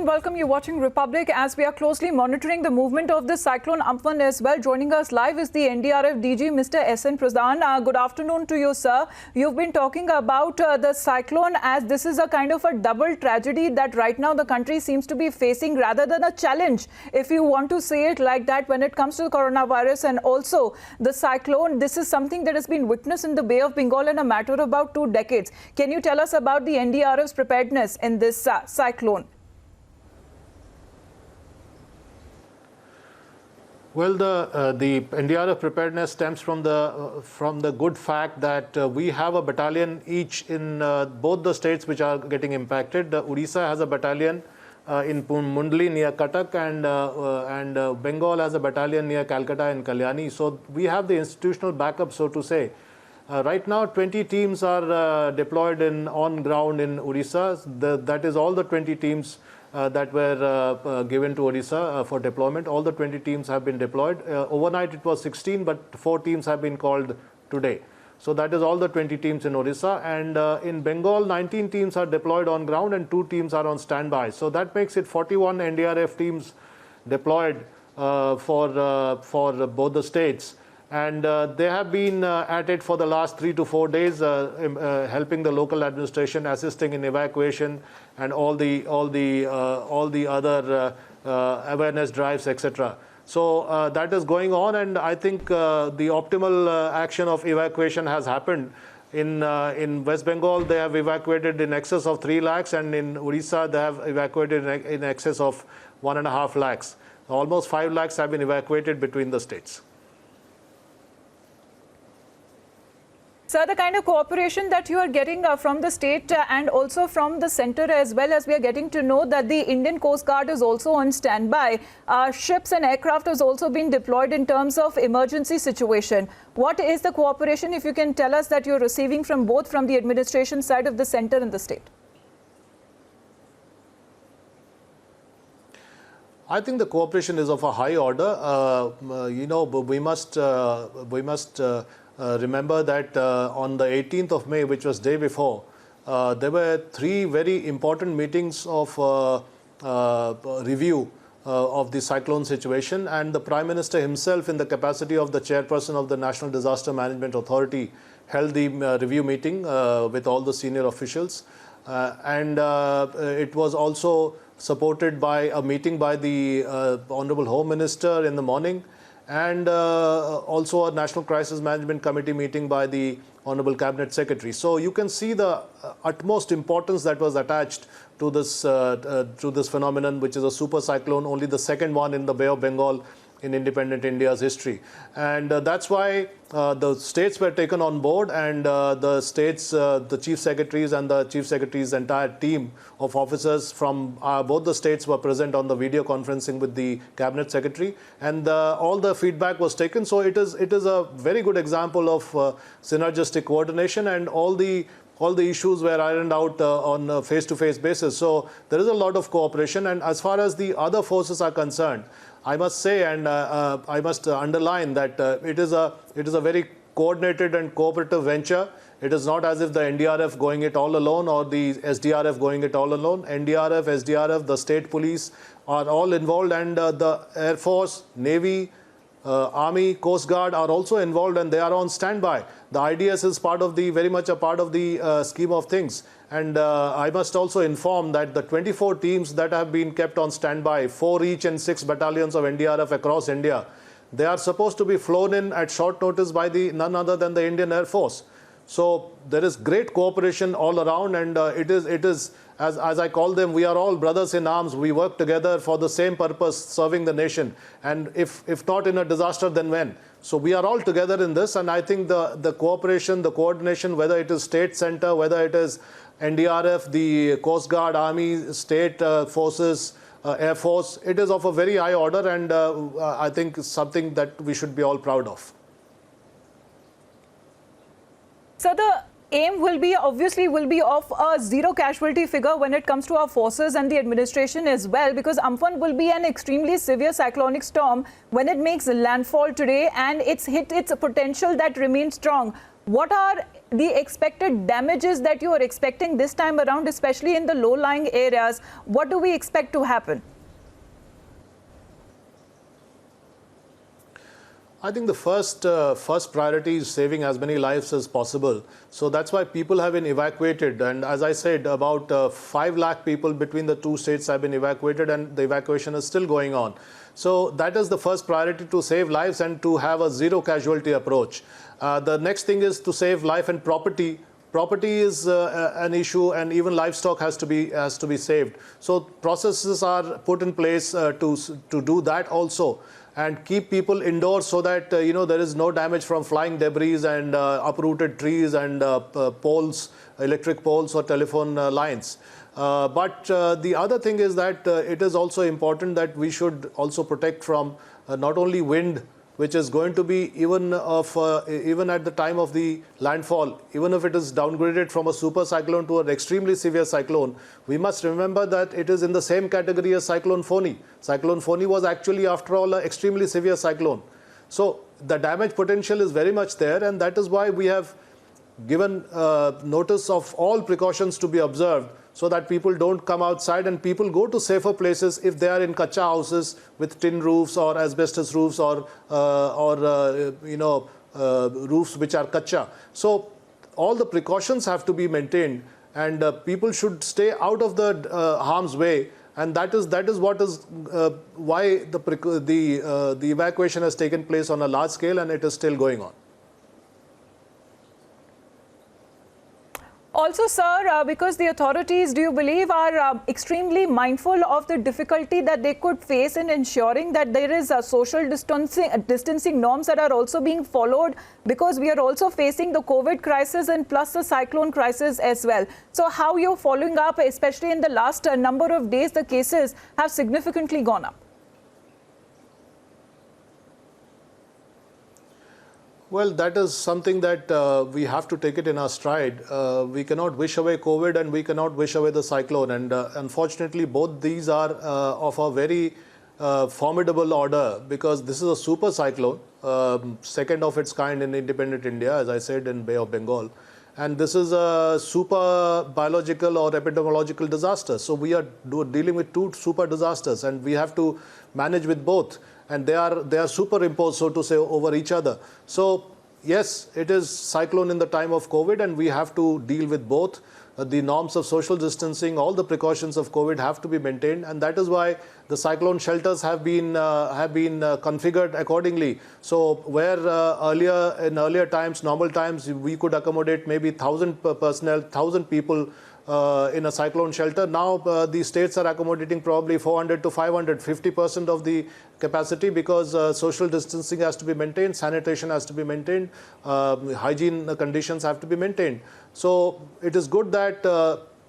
and welcome. You're watching Republic as we are closely monitoring the movement of the cyclone Amphan as well. Joining us live is the NDRF DG, Mr. S.N. Pradhan. Good afternoon to you, sir. You've been talking about the cyclone as this is a kind of a double tragedy that right now the country seems to be facing rather than a challenge, if you want to say it like that, when it comes to the coronavirus and also the cyclone. This is something that has been witnessed in the Bay of Bengal in a matter of about 2 decades. Can you tell us about the NDRF's preparedness in this cyclone? Well, the NDRF preparedness stems from the good fact that we have a battalion each in both the states which are getting impacted. Odisha has a battalion in Mundli near Cuttack, and Bengal has a battalion near Calcutta in Kalyani. So we have the institutional backup, so to say. Right now, 20 teams are deployed on ground in Odisha. That is all the 20 teams that were given to Odisha for deployment. All the 20 teams have been deployed. Overnight it was 16, but 4 teams have been called today. So that is all the 20 teams in Odisha. And in Bengal, 19 teams are deployed on ground and 2 teams are on standby. So that makes it 41 NDRF teams deployed for both the states. And they have been at it for the last 3 to 4 days, helping the local administration, assisting in evacuation and all the other awareness drives, etc. So that is going on, and I think the optimal action of evacuation has happened. In West Bengal, they have evacuated in excess of 3 lakhs, and in Odisha, they have evacuated in excess of 1.5 lakhs. Almost 5 lakhs have been evacuated between the states. Sir, the kind of cooperation that you are getting from the state and also from the center, as well as we are getting to know that the Indian Coast Guard is also on standby. Ships and aircraft has also been deployed in terms of emergency situation. What is the cooperation, if you can tell us, that you're receiving from both from the administration side of the center and the state? I think the cooperation is of a high order. We must remember that on the 18th of May, which was day before, there were 3 very important meetings of review of the cyclone situation, and the Prime Minister himself, in the capacity of the chairperson of the National Disaster Management Authority, held the review meeting with all the senior officials. And it was also supported by a meeting by the Honorable Home Minister in the morning, and also a National Crisis Management Committee meeting by the Honorable Cabinet Secretary. So you can see the utmost importance that was attached to this phenomenon, which is a super cyclone, only the second one in the Bay of Bengal in independent India's history. And that's why the states were taken on board, and the states, the chief secretaries and the chief secretary's entire team of officers from both the states were present on the video conferencing with the cabinet secretary, and all the feedback was taken. So it is a very good example of synergistic coordination, and all the issues were ironed out on a face-to-face basis. So there is a lot of cooperation. And as far as the other forces are concerned, I must say, and I must underline that it is a very coordinated and cooperative venture. It is not as if the NDRF going it all alone or the SDRF going it all alone. NDRF, SDRF, the state police are all involved, and the Air Force, Navy, Army, Coast Guard are also involved, and they are on standby. The IDS is very much a part of the scheme of things. And I must also inform that the 24 teams that have been kept on standby, 4 each and 6 battalions of NDRF across India, they are supposed to be flown in at short notice by none other than the Indian Air Force. So there is great cooperation all around, and it is as I call them, we are all brothers in arms. We work together for the same purpose, serving the nation. And if not in a disaster, then when? So we are all together in this, and I think the cooperation, the coordination, whether it is state center, whether it is NDRF, the Coast Guard, Army, state forces, Air Force, it is of a very high order, and I think something that we should be all proud of. So the aim will be of a 0 casualty figure when it comes to our forces and the administration as well, because Amphan will be an extremely severe cyclonic storm when it makes landfall today, and it's hit its potential that remains strong. What are the expected damages that you are expecting this time around, especially in the low-lying areas? What do we expect to happen? I think the first priority is saving as many lives as possible. So that's why people have been evacuated. And as I said, about 5 lakh people between the two states have been evacuated, and the evacuation is still going on. So that is the first priority, to save lives and to have a zero casualty approach. The next thing is to save life and property. Property is an issue, and even livestock has to be saved. So processes are put in place to do that also, and keep people indoors so that there is no damage from flying debris and uprooted trees and poles, electric poles or telephone lines. But the other thing is that it is also important that we should also protect from not only wind, which is going to be even at the time of the landfall, even if it is downgraded from a super cyclone to an extremely severe cyclone, we must remember that it is in the same category as Cyclone Foni. Cyclone Foni was actually, after all, an extremely severe cyclone. So the damage potential is very much there, and that is why we have given notice of all precautions to be observed, so that people don't come outside and people go to safer places if they are in kacha houses with tin roofs or asbestos roofs or roofs which are kacha. So all the precautions have to be maintained, and people should stay out of the harm's way. And that is what is why the evacuation has taken place on a large scale, and it is still going on. Also, sir, because the authorities, do you believe, are extremely mindful of the difficulty that they could face in ensuring that there is social distancing norms that are also being followed, because we are also facing the COVID crisis and plus the cyclone crisis as well. So how you're following up, especially in the last number of days, the cases have significantly gone up? Well, that is something that we have to take it in our stride. We cannot wish away COVID, and we cannot wish away the cyclone. And unfortunately, both these are of a very formidable order, because this is a super cyclone, second of its kind in independent India, as I said, in Bay of Bengal. And this is a super biological or epidemiological disaster. So we are dealing with two super disasters, and we have to manage with both. And they are superimposed, so to say, over each other. So yes, it is cyclone in the time of COVID, and we have to deal with both. The norms of social distancing, all the precautions of COVID have to be maintained, and that is why the cyclone shelters have been configured accordingly. So where in earlier times, normal times, we could accommodate maybe 1,000 personnel, 1,000 people in a cyclone shelter. Now the states are accommodating probably 400 to 500, 50% of the capacity, because social distancing has to be maintained, sanitation has to be maintained, hygiene conditions have to be maintained. So it is good that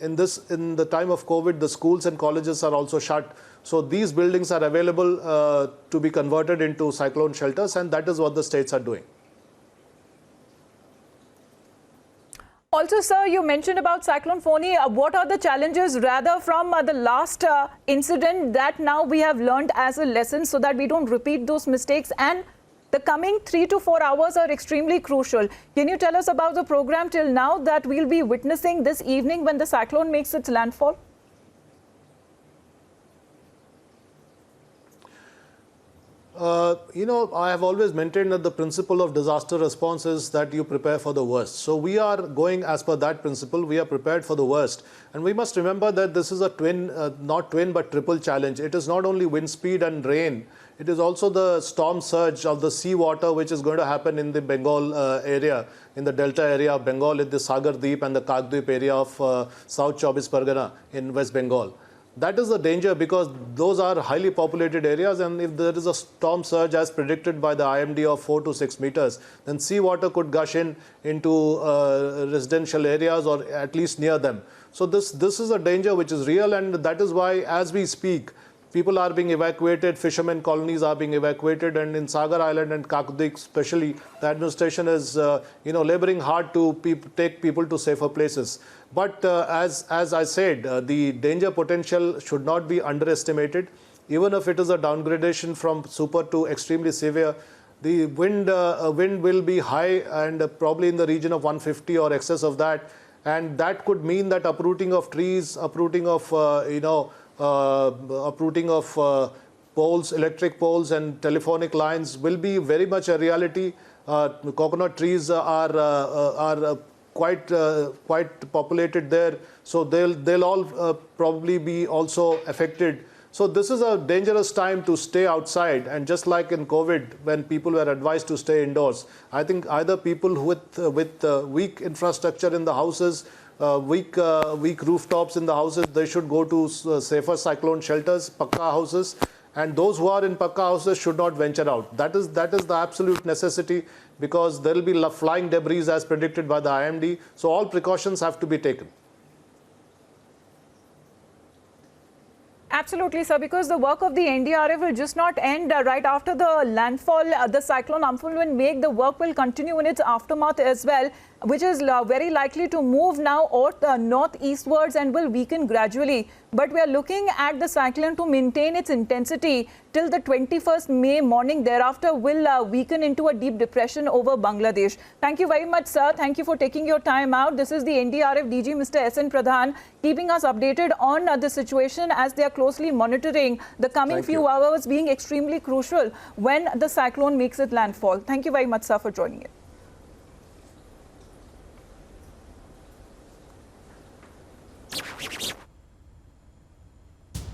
in the time of COVID, the schools and colleges are also shut. So these buildings are available to be converted into cyclone shelters, and that is what the states are doing. Also, sir, you mentioned about Cyclone Foni. What are the challenges, rather, from the last incident that now we have learned as a lesson, so that we don't repeat those mistakes? And the coming 3 to 4 hours are extremely crucial. Can you tell us about the program till now that we'll be witnessing this evening when the cyclone makes its landfall? I have always maintained that the principle of disaster response is that you prepare for the worst. So we are going as per that principle. We are prepared for the worst. And we must remember that this is a not twin, but triple challenge. It is not only wind speed and rain. It is also the storm surge of the sea water, which is going to happen in the Bengal area, in the delta area of Bengal, in the Sagar Deep and the Kakdweep area of South Chobis Pargana in West Bengal. That is the danger, because those are highly populated areas, and if there is a storm surge as predicted by the IMD of 4 to 6 meters, then seawater could gush into residential areas or at least near them. So this is a danger which is real, and that is why, as we speak, people are being evacuated, fishermen colonies are being evacuated, and in Sagar Island and Kakdweep especially, the administration is laboring hard to take people to safer places. But as I said, the danger potential should not be underestimated. Even if it is a downgradation from super to extremely severe, The wind will be high and probably in the region of 150 or excess of that, and that could mean that uprooting of trees, uprooting of poles, electric poles and telephonic lines will be very much a reality. Coconut trees are quite populated there, so they'll all probably be also affected. So this is a dangerous time to stay outside, and just like in COVID, when people were advised to stay indoors, I think either people with weak infrastructure in the houses, weak rooftops in the houses, they should go to safer cyclone shelters, Pakka houses, and those who are in Pakka houses should not venture out. That is the absolute necessity, because there will be flying debris as predicted by the IMD. So all precautions have to be taken. Absolutely, sir, because the work of the NDRF will just not end right after the landfall. The cyclone Amphan will make the work will continue in its aftermath as well, which is very likely to move now northeastwards and will weaken gradually. But we are looking at the cyclone to maintain its intensity till the 21st May morning. Thereafter will weaken into a deep depression over Bangladesh. Thank you very much, sir. Thank you for taking your time out. This is the NDRF DG, Mr. S.N. Pradhan, keeping us updated on the situation as they are closely monitoring the coming few hours being extremely crucial when the cyclone makes its landfall. Thank you very much, sir, for joining it.